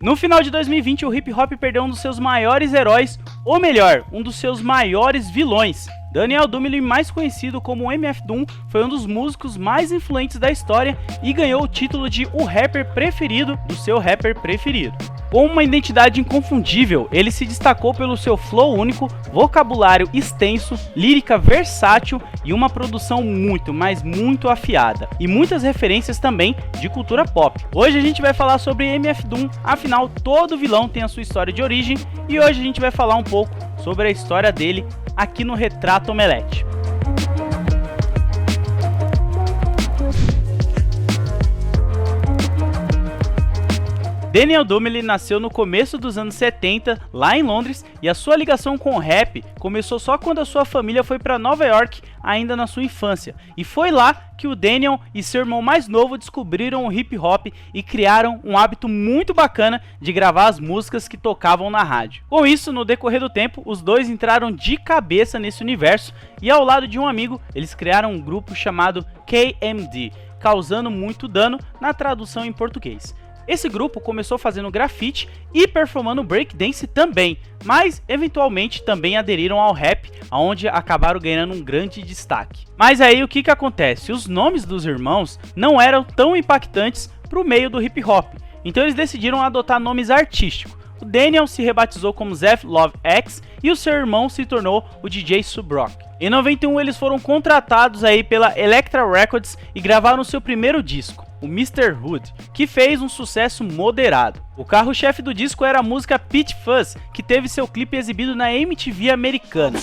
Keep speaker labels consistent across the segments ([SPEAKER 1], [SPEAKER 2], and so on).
[SPEAKER 1] No final de 2020, o hip hop perdeu um dos seus maiores heróis, ou melhor, um dos seus maiores vilões. Daniel Dumile, mais conhecido como MF Doom, foi um dos músicos mais influentes da história e ganhou o título de o rapper preferido do seu rapper preferido. Com uma identidade inconfundível, ele se destacou pelo seu flow único, vocabulário extenso, lírica versátil e uma produção muito, mas muito afiada, e muitas referências também de cultura pop. Hoje a gente vai falar sobre MF Doom, afinal todo vilão tem a sua história de origem, e hoje a gente vai falar um pouco sobre a história dele aqui no Retrato Omelete. Daniel Dumile nasceu no começo dos anos 70, lá em Londres, e a sua ligação com o rap começou só quando a sua família foi para Nova York, ainda na sua infância. E foi lá que o Daniel e seu irmão mais novo descobriram o hip hop e criaram um hábito muito bacana de gravar as músicas que tocavam na rádio. Com isso, no decorrer do tempo, os dois entraram de cabeça nesse universo e ao lado de um amigo, eles criaram um grupo chamado KMD, causando muito dano na tradução em português. Esse grupo começou fazendo grafite e performando breakdance também, mas eventualmente também aderiram ao rap, onde acabaram ganhando um grande destaque. Mas aí o que acontece? Os nomes dos irmãos não eram tão impactantes para o meio do hip hop, então eles decidiram adotar nomes artísticos. O Daniel se rebatizou como Zeph Love X e o seu irmão se tornou o DJ Subrock. Em 91 eles foram contratados aí pela Elektra Records e gravaram seu primeiro disco, o Mr. Hood, que fez um sucesso moderado. O carro-chefe do disco era a música Pitch Fuzz, que teve seu clipe exibido na MTV americana.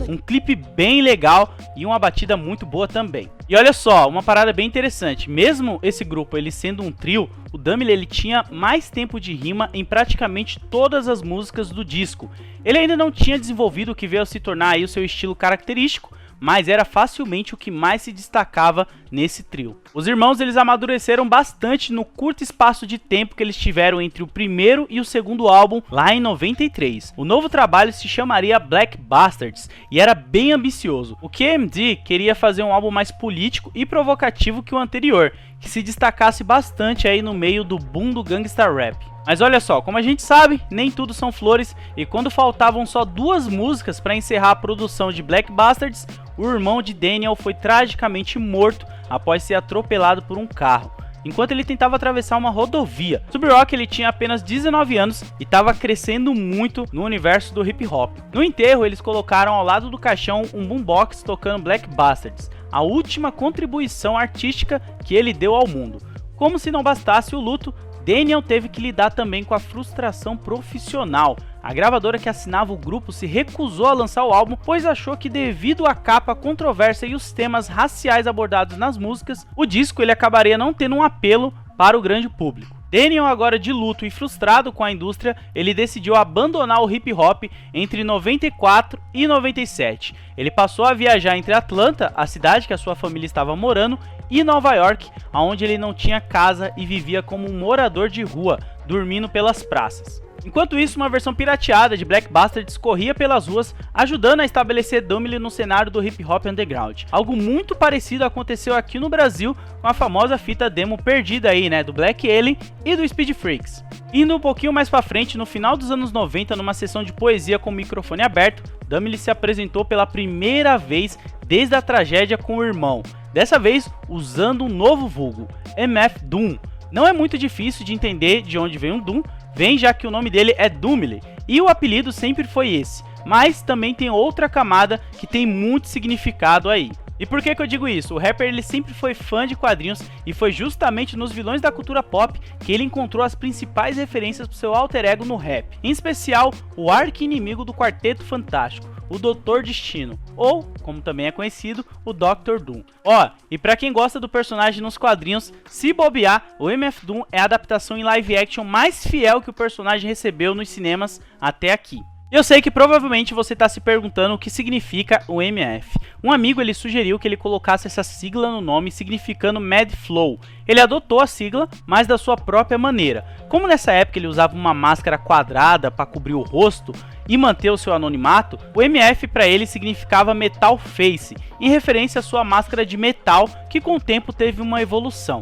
[SPEAKER 1] Um clipe bem legal e uma batida muito boa também. E olha só, uma parada bem interessante, mesmo esse grupo ele sendo um trio, o Dumile ele tinha mais tempo de rima em praticamente todas as músicas do disco. Ele ainda não tinha desenvolvido o que veio a se tornar aí o seu estilo característico, mas era facilmente o que mais se destacava nesse trio. Os irmãos eles amadureceram bastante no curto espaço de tempo que eles tiveram entre o primeiro e o segundo álbum lá em 93. O novo trabalho se chamaria Black Bastards e era bem ambicioso. O KMD queria fazer um álbum mais político e provocativo que o anterior, que se destacasse bastante aí no meio do boom do gangsta rap. Mas olha só, como a gente sabe, nem tudo são flores, e quando faltavam só 2 músicas para encerrar a produção de Black Bastards, o irmão de Daniel foi tragicamente morto após ser atropelado por um carro, enquanto ele tentava atravessar uma rodovia. Subrock ele tinha apenas 19 anos e estava crescendo muito no universo do hip hop. No enterro, eles colocaram ao lado do caixão um boombox tocando Black Bastards, a última contribuição artística que ele deu ao mundo. Como se não bastasse o luto, Daniel teve que lidar também com a frustração profissional. A gravadora que assinava o grupo se recusou a lançar o álbum, pois achou que devido à capa controversa e os temas raciais abordados nas músicas, o disco ele acabaria não tendo um apelo para o grande público. Daniel, agora de luto e frustrado com a indústria, ele decidiu abandonar o hip hop entre 94 e 97. Ele passou a viajar entre Atlanta, a cidade que a sua família estava morando, e Nova York, onde ele não tinha casa e vivia como um morador de rua, dormindo pelas praças. Enquanto isso, uma versão pirateada de Black Bastards corria pelas ruas, ajudando a estabelecer Dumile no cenário do hip hop underground. Algo muito parecido aconteceu aqui no Brasil com a famosa fita demo perdida aí, né, do Black Alien e do Speed Freaks. Indo um pouquinho mais pra frente, no final dos anos 90, numa sessão de poesia com o microfone aberto, Dumile se apresentou pela primeira vez desde a tragédia com o irmão, dessa vez usando um novo vulgo, MF Doom. Não é muito difícil de entender de onde vem o Doom, vem já que o nome dele é Dumile, e o apelido sempre foi esse, mas também tem outra camada que tem muito significado aí. E por que eu digo isso? O rapper ele sempre foi fã de quadrinhos e foi justamente nos vilões da cultura pop que ele encontrou as principais referências para o seu alter ego no rap, em especial o arqui-inimigo do Quarteto Fantástico, o Dr. Destino, ou, como também é conhecido, o Dr. Doom. Ó, e pra quem gosta do personagem nos quadrinhos, se bobear, o MF Doom é a adaptação em live action mais fiel que o personagem recebeu nos cinemas até aqui. Eu sei que provavelmente você está se perguntando o que significa o MF. Um amigo ele sugeriu que ele colocasse essa sigla no nome, significando Mad Flow. Ele adotou a sigla, mas da sua própria maneira. Como nessa época ele usava uma máscara quadrada para cobrir o rosto e manter o seu anonimato, o MF para ele significava Metal Face, em referência à sua máscara de metal, que com o tempo teve uma evolução.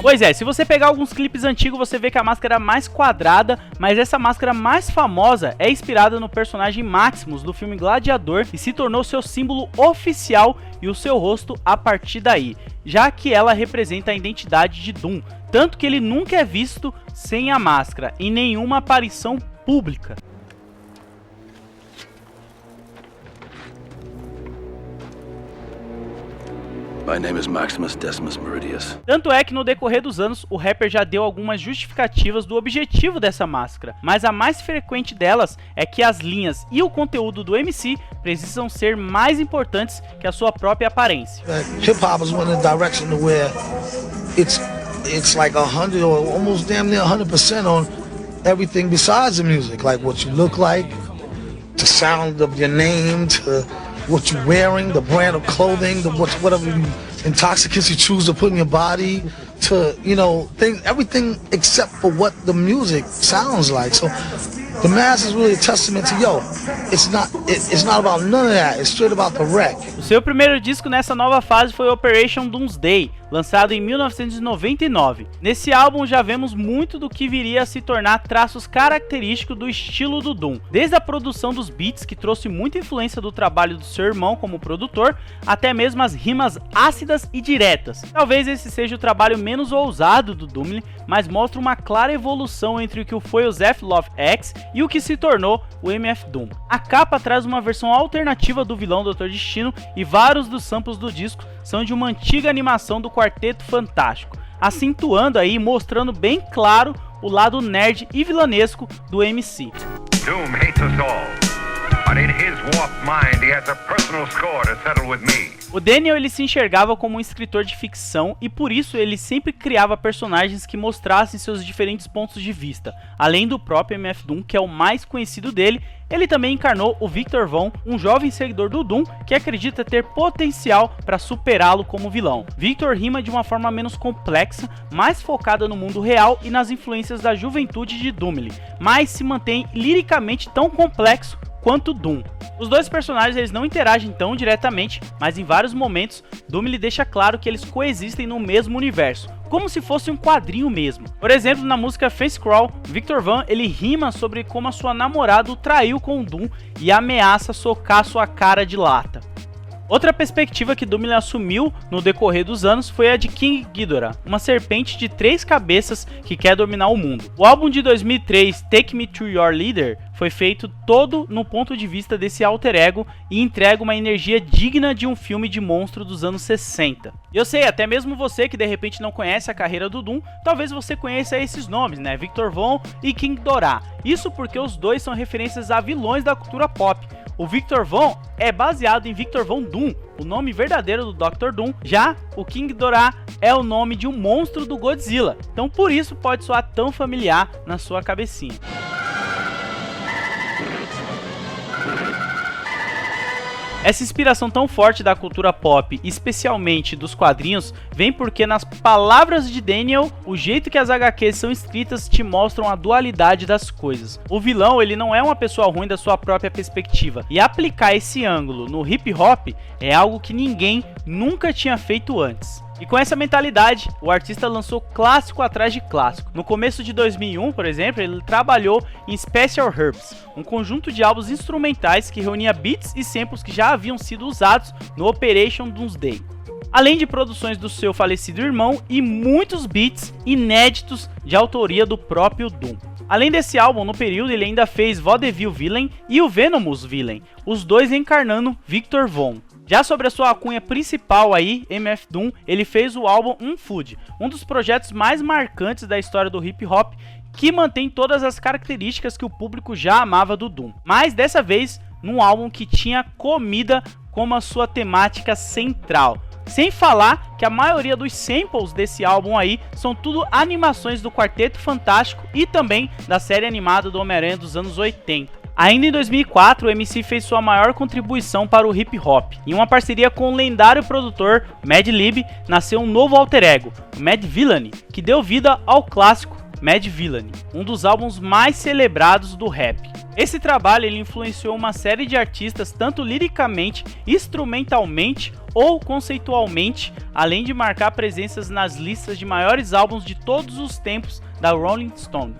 [SPEAKER 1] Pois é, se você pegar alguns clipes antigos, você vê que a máscara é mais quadrada, mas essa máscara mais famosa é inspirada no personagem Maximus do filme Gladiador e se tornou seu símbolo oficial e o seu rosto a partir daí, já que ela representa a identidade de Doom, tanto que ele nunca é visto sem a máscara em nenhuma aparição pública.
[SPEAKER 2] My name is Maximus Decimus Meridius.
[SPEAKER 1] Tanto é que no decorrer dos anos, o rapper já deu algumas justificativas do objetivo dessa máscara, mas a mais frequente delas é que as linhas e o conteúdo do MC precisam ser mais importantes que a sua própria aparência.
[SPEAKER 3] Hip hop is one in the direction to where it's like 100 or almost damn near 100% on everything besides the music, like what you look like, the sound of your name, to what you're wearing, the brand of clothing, whatever intoxicants you choose to put in your body, to, you know, everything except for what the music sounds like. So the Mask is really a testament to, it's not about none of that, it's straight about the wreck.
[SPEAKER 1] O seu primeiro disco nessa nova fase foi Operation Doomsday, lançado em 1999. Nesse álbum já vemos muito do que viria a se tornar traços característicos do estilo do Doom, desde a produção dos beats, que trouxe muita influência do trabalho do seu irmão como produtor, até mesmo as rimas ácidas e diretas. Talvez esse seja o trabalho menos ousado do Doom, mas mostra uma clara evolução entre o que foi o Zeph Love X e o que se tornou o MF Doom. A capa traz uma versão alternativa do vilão Dr. Destino e vários dos samples do disco são de uma antiga animação do Quarteto Fantástico, acentuando aí, mostrando bem claro o lado nerd e vilanesco do MC.
[SPEAKER 4] Doom hates us all, but in his warped mind he has a personal score to settle with me.
[SPEAKER 1] O Daniel ele se enxergava como um escritor de ficção e por isso ele sempre criava personagens que mostrassem seus diferentes pontos de vista. Além do próprio MF Doom, que é o mais conhecido dele, ele também encarnou o Victor Von, um jovem seguidor do Doom que acredita ter potencial para superá-lo como vilão. Victor rima de uma forma menos complexa, mais focada no mundo real e nas influências da juventude de Doomley, mas se mantém liricamente tão complexo quanto Doom. Os dois personagens eles não interagem tão diretamente, mas em vários momentos Doomley deixa claro que eles coexistem no mesmo universo, como se fosse um quadrinho mesmo. Por exemplo, na música Face Crawl, Victor Von ele rima sobre como a sua namorada o traiu com o Doom e ameaça socar sua cara de lata. Outra perspectiva que Doomley assumiu no decorrer dos anos foi a de King Ghidorah, uma serpente de 3 cabeças que quer dominar o mundo. O álbum de 2003, Take Me to Your Leader, foi feito todo no ponto de vista desse alter ego e entrega uma energia digna de um filme de monstro dos anos 60. E eu sei, até mesmo você que de repente não conhece a carreira do Doom, talvez você conheça esses nomes, né? Victor Von e King Ghidorah. Isso porque os dois são referências a vilões da cultura pop. O Victor Von é baseado em Victor Von Doom, o nome verdadeiro do Dr. Doom, já o King Ghidorah é o nome de um monstro do Godzilla, então por isso pode soar tão familiar na sua cabecinha. Essa inspiração tão forte da cultura pop, especialmente dos quadrinhos, vem porque nas palavras de Daniel, o jeito que as HQs são escritas te mostram a dualidade das coisas. O vilão ele não é uma pessoa ruim da sua própria perspectiva, e aplicar esse ângulo no hip hop é algo que ninguém nunca tinha feito antes. E com essa mentalidade, o artista lançou clássico atrás de clássico. No começo de 2001, por exemplo, ele trabalhou em Special Herbs, um conjunto de álbuns instrumentais que reunia beats e samples que já haviam sido usados no Operation Doomsday. Além de produções do seu falecido irmão e muitos beats inéditos de autoria do próprio Doom. Além desse álbum, no período ele ainda fez Vaudeville Villain e o Venomous Villain, os dois encarnando Victor Von. Já sobre a sua alcunha principal aí, MF Doom, ele fez o álbum Unfood, um dos projetos mais marcantes da história do hip hop, que mantém todas as características que o público já amava do Doom, mas dessa vez num álbum que tinha comida como a sua temática central. Sem falar que a maioria dos samples desse álbum aí são tudo animações do Quarteto Fantástico e também da série animada do Homem-Aranha dos anos 80. Ainda em 2004, o MC fez sua maior contribuição para o hip hop. Em uma parceria com o lendário produtor Madlib, nasceu um novo alter ego, o Madvillainy, que deu vida ao clássico Madvillainy, um dos álbuns mais celebrados do rap. Esse trabalho ele influenciou uma série de artistas tanto liricamente, instrumentalmente ou conceitualmente, além de marcar presenças nas listas de maiores álbuns de todos os tempos da Rolling Stone.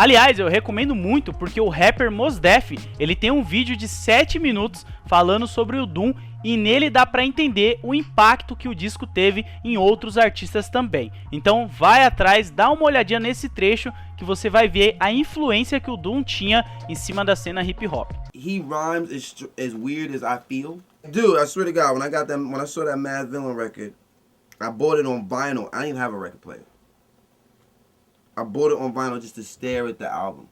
[SPEAKER 1] Aliás, eu recomendo muito porque o rapper Mos Def, ele tem um vídeo de 7 minutos falando sobre o Doom e nele dá pra entender o impacto que o disco teve em outros artistas também. Então vai atrás, dá uma olhadinha nesse trecho que você vai ver a influência que o Doom tinha em cima da cena hip hop.
[SPEAKER 5] He rhymes as weird as I feel. Dude, I swear to God, when I saw that Madvillainy record, I bought it on vinyl. I didn't even have a record player. I bought it on vinyl just to stare at the album.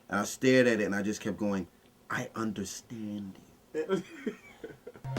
[SPEAKER 5] And I stared at it and I just kept going, I understand it.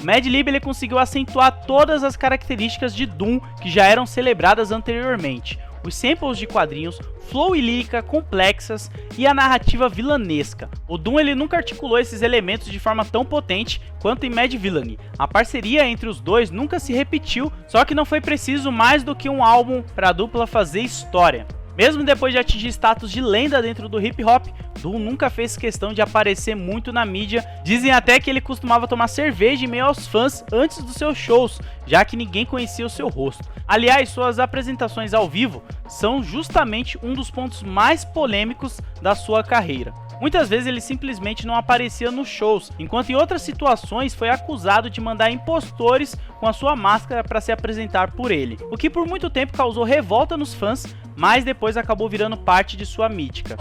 [SPEAKER 1] O Madlib ele conseguiu acentuar todas as características de Doom que já eram celebradas anteriormente. Os samples de quadrinhos, flow e lírica complexas e a narrativa vilanesca. O Doom ele nunca articulou esses elementos de forma tão potente quanto em Madvillainy. A parceria entre os dois nunca se repetiu, só que não foi preciso mais do que um álbum para a dupla fazer história. Mesmo depois de atingir status de lenda dentro do hip hop, Doom nunca fez questão de aparecer muito na mídia. Dizem até que ele costumava tomar cerveja em meio aos fãs antes dos seus shows, já que ninguém conhecia o seu rosto. Aliás, suas apresentações ao vivo são justamente um dos pontos mais polêmicos da sua carreira. Muitas vezes ele simplesmente não aparecia nos shows, enquanto em outras situações foi acusado de mandar impostores com a sua máscara para se apresentar por ele, o que por muito tempo causou revolta nos fãs, mas depois acabou virando parte de sua mítica.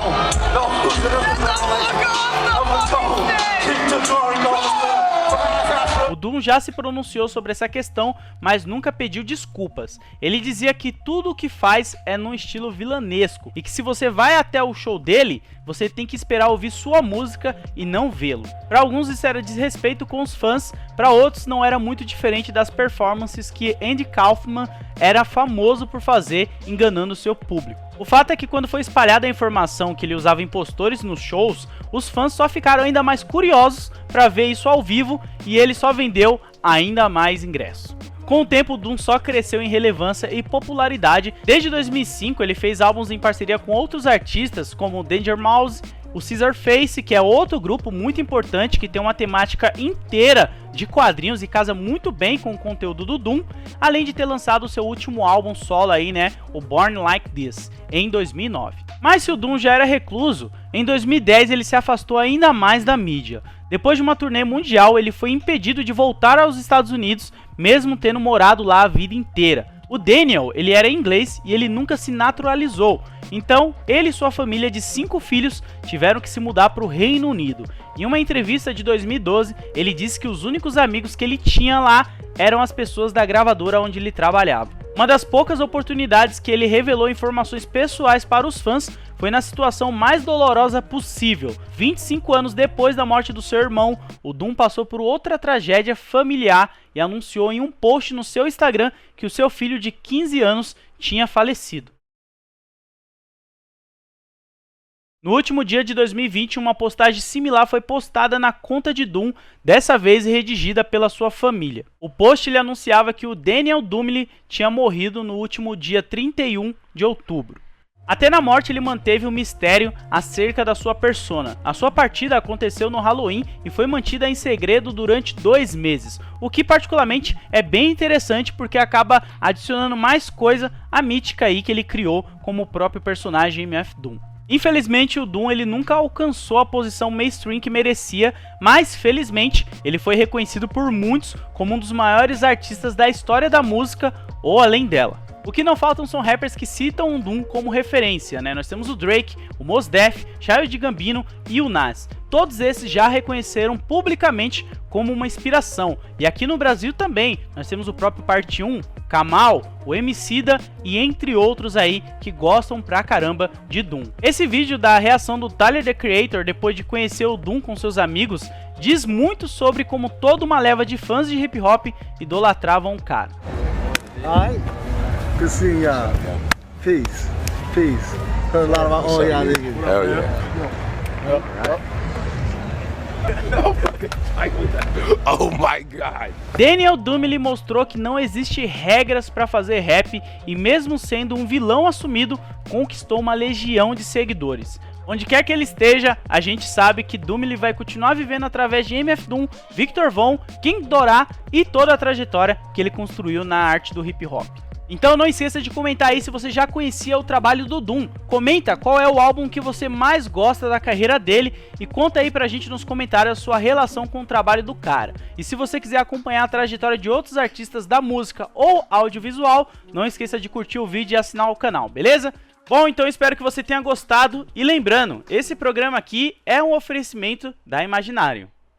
[SPEAKER 1] O Doom já se pronunciou sobre essa questão, mas nunca pediu desculpas. Ele dizia que tudo o que faz é num estilo vilanesco e que se você vai até o show dele, você tem que esperar ouvir sua música e não vê-lo. Para alguns isso era desrespeito com os fãs, para outros não era muito diferente das performances que Andy Kaufman era famoso por fazer, enganando seu público. O fato é que quando foi espalhada a informação que ele usava impostores nos shows, os fãs só ficaram ainda mais curiosos para ver isso ao vivo e ele só vendeu ainda mais ingressos. Com o tempo, o Doom só cresceu em relevância e popularidade. Desde 2005 ele fez álbuns em parceria com outros artistas como o Danger Mouse, o Scissorface, que é outro grupo muito importante que tem uma temática inteira de quadrinhos e casa muito bem com o conteúdo do Doom, além de ter lançado o seu último álbum solo aí, né, o Born Like This, em 2009. Mas se o Doom já era recluso, em 2010 ele se afastou ainda mais da mídia. Depois de uma turnê mundial, ele foi impedido de voltar aos Estados Unidos, mesmo tendo morado lá a vida inteira. O Daniel, ele era inglês e ele nunca se naturalizou, então ele e sua família de 5 filhos tiveram que se mudar para o Reino Unido. Em uma entrevista de 2012, ele disse que os únicos amigos que ele tinha lá eram as pessoas da gravadora onde ele trabalhava. Uma das poucas oportunidades que ele revelou informações pessoais para os fãs foi na situação mais dolorosa possível. 25 anos depois da morte do seu irmão, o Doom passou por outra tragédia familiar e anunciou em um post no seu Instagram que o seu filho de 15 anos tinha falecido. No último dia de 2020, uma postagem similar foi postada na conta de Doom, dessa vez redigida pela sua família. O post ele anunciava que o Daniel Dumley tinha morrido no último dia 31 de outubro. Até na morte ele manteve um mistério acerca da sua persona. A sua partida aconteceu no Halloween e foi mantida em segredo durante 2 meses, o que particularmente é bem interessante porque acaba adicionando mais coisa à mítica aí que ele criou como o próprio personagem MF Doom. Infelizmente o Doom ele nunca alcançou a posição mainstream que merecia, mas felizmente ele foi reconhecido por muitos como um dos maiores artistas da história da música ou além dela. O que não faltam são rappers que citam o Doom como referência, né? Nós temos o Drake, o Mos Def, Childish Gambino e o Nas. Todos esses já reconheceram publicamente como uma inspiração. E aqui no Brasil também, nós temos o próprio Parte 1, Kamal, o Emicida e entre outros aí que gostam pra caramba de Doom. Esse vídeo da reação do Tyler, The Creator, depois de conhecer o Doom com seus amigos, diz muito sobre como toda uma leva de fãs de hip hop idolatravam o cara.
[SPEAKER 6] Good seeing y'all. Peace. Peace. Heard a lot about all y'all niggas.
[SPEAKER 2] Hell yeah.
[SPEAKER 7] Oh my God.
[SPEAKER 1] Daniel Dumile mostrou que não existe regras para fazer rap e mesmo sendo um vilão assumido, conquistou uma legião de seguidores. Onde quer que ele esteja, a gente sabe que Dumile vai continuar vivendo através de MF Doom, Victor Von, King Dorá e toda a trajetória que ele construiu na arte do hip hop. Então não esqueça de comentar aí se você já conhecia o trabalho do Doom. Comenta qual é o álbum que você mais gosta da carreira dele e conta aí pra gente nos comentários a sua relação com o trabalho do cara. E se você quiser acompanhar a trajetória de outros artistas da música ou audiovisual, não esqueça de curtir o vídeo e assinar o canal, beleza? Bom, então espero que você tenha gostado e lembrando, esse programa aqui é um oferecimento da Imaginário.